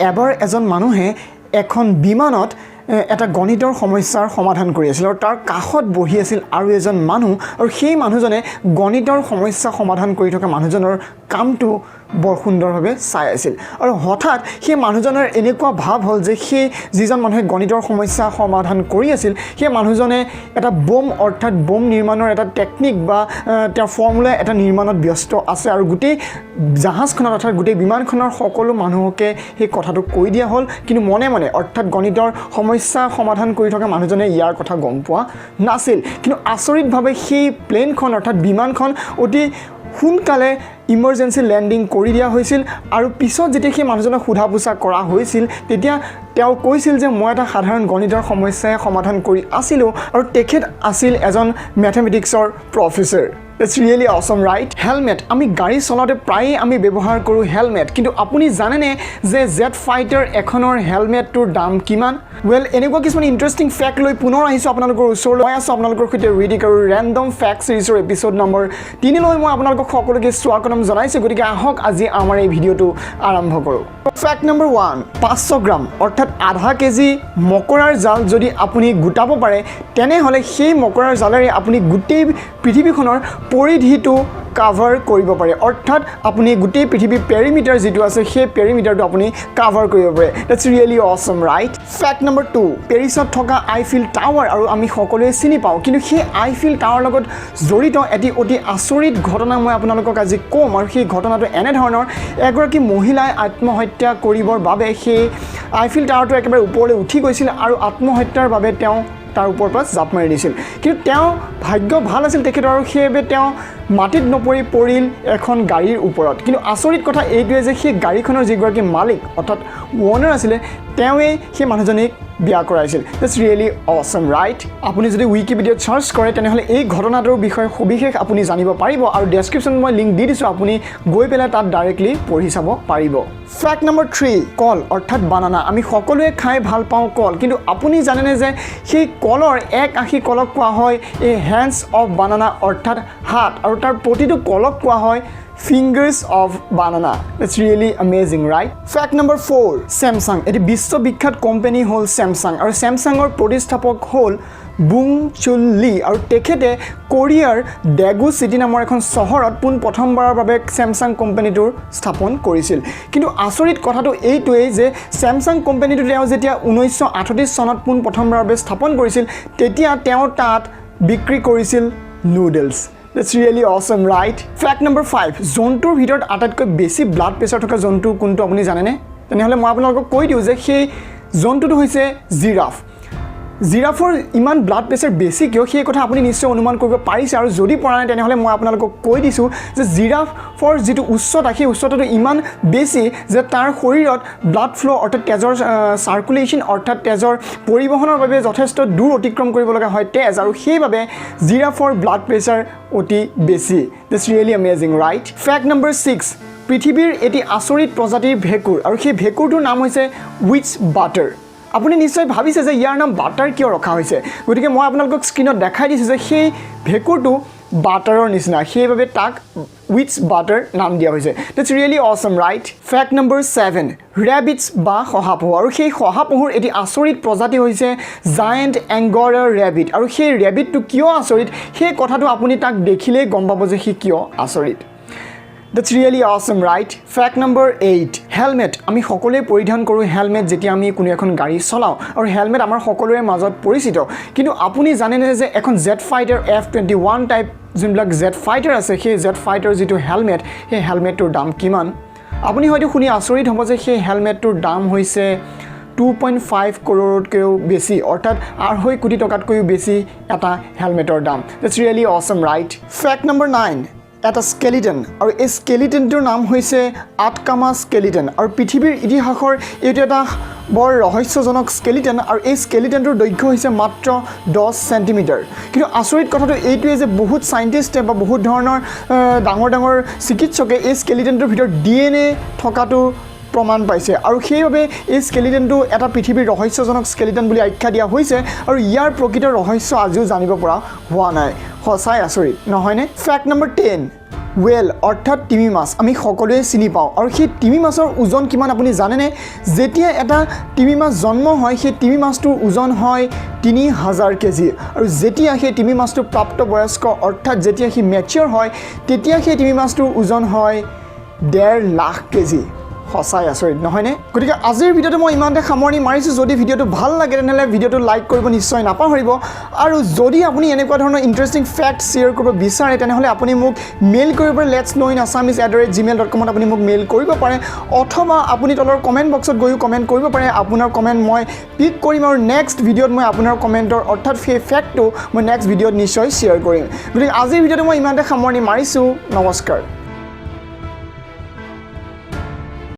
এবাৰ এজন মানুহে এখন বিমানত এটা গণিতৰ সমস্যাৰ সমাধান কৰি আছিল আৰু তাৰ কাষত বহি আছিল আৰু এজন মানুহ আৰু সেই মানুহজনে গণিতৰ সমস্যা সমাধান কৰি থকা মানুহজনৰ কামটো বৰ সুন্দৰভাৱে চাই আছিল আৰু হঠাৎ সেই মানুহজনৰ এনেকুৱা ভাৱ হ'ল যে সেই যিজন মানুহে গণিতৰ সমস্যা সমাধান কৰি আছিল সেই মানুহজনে এটা বোম অৰ্থাৎ বোম নিৰ্মাণৰ এটা টেকনিক বা তেওঁৰ ফৰ্মুলা এটা নিৰ্মাণত ব্যস্ত আছে আৰু গোটেই জাহাজখনত অৰ্থাৎ গোটেই বিমানখনৰ সকলো মানুহকে সেই কথাটো কৈ দিয়া হ'ল কিন্তু মনে মনে অৰ্থাৎ গণিতৰ সমস্যা সমাধান কৰি থকা মানুহজনে ইয়াৰ কথা গম পোৱা নাছিল কিন্তু আচৰিতভাৱে সেই প্লেনখন অৰ্থাৎ বিমানখন অতি সোনকালে ইমাৰ্জেঞ্চি লেণ্ডিং কৰি দিয়া হৈছিল আৰু পিছত যেতিয়া সেই মানুহজনক সোধা পোছা কৰা হৈছিল তেতিয়া তেওঁ কৈছিল যে মই এটা সাধাৰণ গণিতৰ সমস্যাই সমাধান কৰি আছিলোঁ আৰু তেখেত আছিল এজন মেথমেটিক্সৰ professor It's really awesome, right? Helmet. আমি গাড়ী চলাওঁতে প্ৰায়ে আমি ব্যৱহাৰ কৰোঁ হেলমেট কিন্তু আপুনি জানেনে যে জেট ফাইটাৰ এখনৰ হেলমেটটোৰ দাম কিমান ৱেল এনেকুৱা কিছুমান ইণ্টাৰেষ্টিং ফেক্ট লৈ পুনৰ আহিছোঁ আপোনালোকৰ ওচৰলৈ মই আছোঁ আপোনালোকৰ সৈতে ৰিডি কৰোঁ ৰেণ্ডম ফেক্ট ছিৰিজৰ এপিছ'ড নম্বৰ 3 লৈ মই আপোনালোকক সকলোকে স্বাগতম জনাইছোঁ গতিকে আহক আজি আমাৰ এই ভিডিঅ'টো আৰম্ভ কৰোঁ ফেক্ট নম্বৰ 1 500 গ্ৰাম অৰ্থাৎ আধা কেজি মকৰাৰ জাল যদি আপুনি গোটাব পাৰে তেনেহ'লে সেই মকৰাৰ জালেৰে আপুনি গোটেই পৃথিৱীখনৰ পৰিধিটো কাভাৰ কৰিব পাৰে অৰ্থাৎ আপুনি গোটেই পৃথিৱীৰ পেৰিমিটাৰ যিটো আছে সেই পেৰিমিটাৰটো আপুনি কাভাৰ কৰিব পাৰে that's really awesome right fact number 2 পেৰিছত থকা আইফিল টাৱাৰ আৰু আমি সকলোৱে চিনি পাওঁ কিন্তু সেই আইফিল টাৱাৰ লগত জড়িত এটি অতি আচৰিত ঘটনা মই আপোনালোকক আজি ক'ম আৰু সেই ঘটনাটো এনেধৰণৰ এগৰাকী মহিলাই আত্মহত্যা কৰিবৰ বাবে সেই আইফিল টাৱাৰটো একেবাৰে ওপৰলৈ উঠি গৈছিল আৰু আত্মহত্যাৰ বাবে তেওঁ তাৰ ওপৰৰ পৰা জাপ মাৰি দিছিল কিন্তু তেওঁ ভাগ্য ভাল আছিল তেখেতৰ আৰু সেইবাবে তেওঁ মাটিত নপৰি পৰিল এখন গাড়ীৰ ওপৰত কিন্তু আচৰিত কথা এইটোৱে যে সেই গাড়ীখনৰ যিগৰাকী মালিক অৰ্থাৎ ওনাৰ আছিলে তেওঁৱেই সেই মানুহজনীক বিয়া কৰাইছিল দ্যাটছ ৰিয়েলি অসম ৰাইট আপুনি যদি উইকিপিডিয়াত চাৰ্চ কৰে তেনেহ'লে এই ঘটনাটোৰ বিষয়ে সবিশেষ আপুনি জানিব পাৰিব আৰু ডেছক্ৰিপশ্যনত মই লিংক দি দিছোঁ আপুনি গৈ পেলাই তাত ডাইৰেক্টলি পঢ়ি চাব পাৰিব ফেক্ট নম্বৰ 3 কল অৰ্থাৎ বানানা আমি সকলোৱে খাই ভাল পাওঁ কল কিন্তু আপুনি জানেনে যে সেই কলৰ এক আশী কলক কোৱা হয় এই হেণ্ডছ অফ বানানা অৰ্থাৎ হাত আৰু তাৰ প্ৰতিটো কলক কোৱা হয় fingers of banana that's really amazing right fact number 4 Samsung এটি বিশ্ববিখ্যাত কোম্পানী হল Samsung আৰু Samsungৰ প্ৰতিষ্ঠাপক হল বুং চুল লি আৰু তেখেতে কোৰিয়াৰ ডেগু সিটি নামৰ এখন চহৰত পোন প্ৰথমবাৰৰ বাবে Samsung কোম্পানীটোৰ স্থাপন কৰিছিল কিন্তু আচৰিত কথাটো এইটোৱেই যে Samsung কোম্পানীটো তেওঁ যেতিয়া 1938 চনত পোন প্ৰথমবাৰৰ বাবে স্থাপন কৰিছিল তেতিয়া তেওঁ তাত বিক্ৰী কৰিছিল noodles That's really awesome, right? Fact number 5. জন্তুৰ ভিতৰত আটাইতকৈ বেছি ব্লাড প্ৰেছাৰ থকা জন্তু কোনটো আপুনি জানেনে? তেনেহ'লে মই আপোনালোকক কৈ দিওঁ যে সেই জন্তুটো হৈছে জিৰাফ জিৰাফৰ ইমান ব্লাড প্ৰেছাৰ বেছি কিয় সেই কথা আপুনি নিশ্চয় অনুমান কৰিব পাৰিছে আৰু যদি পৰা নাই তেনেহ'লে মই আপোনালোকক কৈ দিছোঁ যে জিৰাফৰ যিটো উচ্চতা সেই উচ্চতাটো ইমান বেছি যে তাৰ শৰীৰত ব্লাড ফ্ল' অৰ্থাৎ তেজৰ চাৰ্কুলেশ্যন অৰ্থাৎ তেজৰ পৰিবহণৰ বাবে যথেষ্ট দূৰ অতিক্ৰম কৰিব লগা হয় তেজ আৰু সেইবাবে জিৰাফৰ ব্লাড প্ৰেছাৰ অতি বেছি that's really amazing right fact number 6 পৃথিৱীৰ এটি আচৰিত প্ৰজাতিৰ ভেঁকুৰ আৰু সেই ভেঁকুৰটোৰ নাম হৈছে উইচ বাটাৰ আপুনি নিশ্চয় ভাবিছে যে ইয়াৰ নাম বাটাৰ কিয় ৰখা হৈছে গতিকে মই আপোনালোকক স্ক্ৰীনত দেখাই দিছোঁ যে সেই ভেঁকুৰটো বাটাৰৰ নিচিনা সেইবাবে তাক উইচ বাটাৰ নাম দিয়া হৈছে that's really awesome right fact number 7 rabbits বা শহাপহু আৰু সেই শহাপহুৰ এটি আচৰিত প্ৰজাতি হৈছে জায়েণ্ট এংগৰা ৰেবিট আৰু সেই ৰেবিটটো কিয় আচৰিত সেই কথাটো আপুনি তাক দেখিলেই গম পাব যে সি কিয় আচৰিত That's really awesome, right? Fact number 8. Helmet. আমি সকলোৱে পৰিধান কৰোঁ হেলমেট যেতিয়া আমি কোনো এখন গাড়ী চলাওঁ আৰু হেলমেট আমাৰ সকলোৰে মাজত পৰিচিত কিন্তু আপুনি জানেনে যে এখন জেট ফাইটাৰ F-21 টাইপ যোনবিলাক জেট ফাইটাৰ আছে সেই জেট ফাইটাৰ যিটো হেলমেট সেই হেলমেটটোৰ দাম কিমান আপুনি হয়তো শুনি আচৰিত হ'ব যে সেই হেলমেটটোৰ দাম হৈছে 2.5 কৰোৰতকৈও বেছি অৰ্থাৎ 2.5 কোটি টকাতকৈও বেছি এটা হেলমেটৰ দাম That's really awesome, right? Fact number 9. এটা স্কেলিটন আৰু এই স্কেলিটনটোৰ নাম হৈছে আটকামা স্কেলিটন আৰু পৃথিৱীৰ ইতিহাসৰ এইটো এটা বৰ ৰহস্যজনক স্কেলিটন আৰু এই স্কেলিটনটোৰ দৈৰ্ঘ্য হৈছে মাত্ৰ 10 চেণ্টিমিটাৰ কিন্তু আচৰিত কথাটো এইটোৱে যে বহুত সাইণ্টিষ্টে বা বহুত ধৰণৰ ডাঙৰ চিকিৎসকে এই স্কেলিটনটোৰ ভিতৰত DNA থকাটো প্ৰমাণ পাইছে আৰু সেইবাবে এই স্কেলিটনটো এটা পৃথিৱীৰ ৰহস্যজনক স্কেলিটন বুলি আখ্যা দিয়া হৈছে আৰু ইয়াৰ প্ৰকৃত ৰহস্য আজিও জানিব পৰা হোৱা নাই সঁচাই আচৰিত নহয়নে ফেক্ট নম্বৰ 10 ৱেল অৰ্থাৎ তিমি মাছ আমি সকলোৱে চিনি পাওঁ আৰু সেই তিমি মাছৰ ওজন কিমান আপুনি জানেনে যেতিয়া এটা তিমি মাছ জন্ম হয় সেই তিমি মাছটোৰ ওজন হয় 3000 কেজি আৰু যেতিয়া সেই তিমি মাছটো প্ৰাপ্তবয়স্ক অৰ্থাৎ যেতিয়া সি মেচিয়ৰ হয় তেতিয়া সেই তিমি মাছটোৰ ওজন হয় 1.5 লাখ কেজি সঁচাই আচৰিত নহয়নে গতিকে আজিৰ ভিডিঅ'টো মই ইমানতে সামৰণি মাৰিছোঁ যদি ভিডিঅ'টো ভাল লাগে তেনেহ'লে ভিডিঅ'টো লাইক কৰিব নিশ্চয় নাপাহৰিব আৰু যদি আপুনি এনেকুৱা ধৰণৰ ইণ্টাৰেষ্টিং ফেক্ট শ্বেয়াৰ কৰিব বিচাৰে তেনেহ'লে আপুনি মোক মেইল কৰিব পাৰে letsknowinassamese@gmail.com আপুনি মোক মেইল কৰিব পাৰে অথবা আপুনি তলৰ কমেণ্ট বক্সত গৈও কমেণ্ট কৰিব পাৰে আপোনাৰ কমেণ্ট মই পিক কৰিম আৰু নেক্সট ভিডিঅ'ত মই আপোনাৰ কমেণ্টৰ অৰ্থাৎ সেই ফেক্টটো মই নেক্সট ভিডিঅ'ত নিশ্চয় শ্বেয়াৰ কৰিম গতিকে আজিৰ ভিডিঅ'টো মই ইমানতে সামৰণি মাৰিছোঁ নমস্কাৰ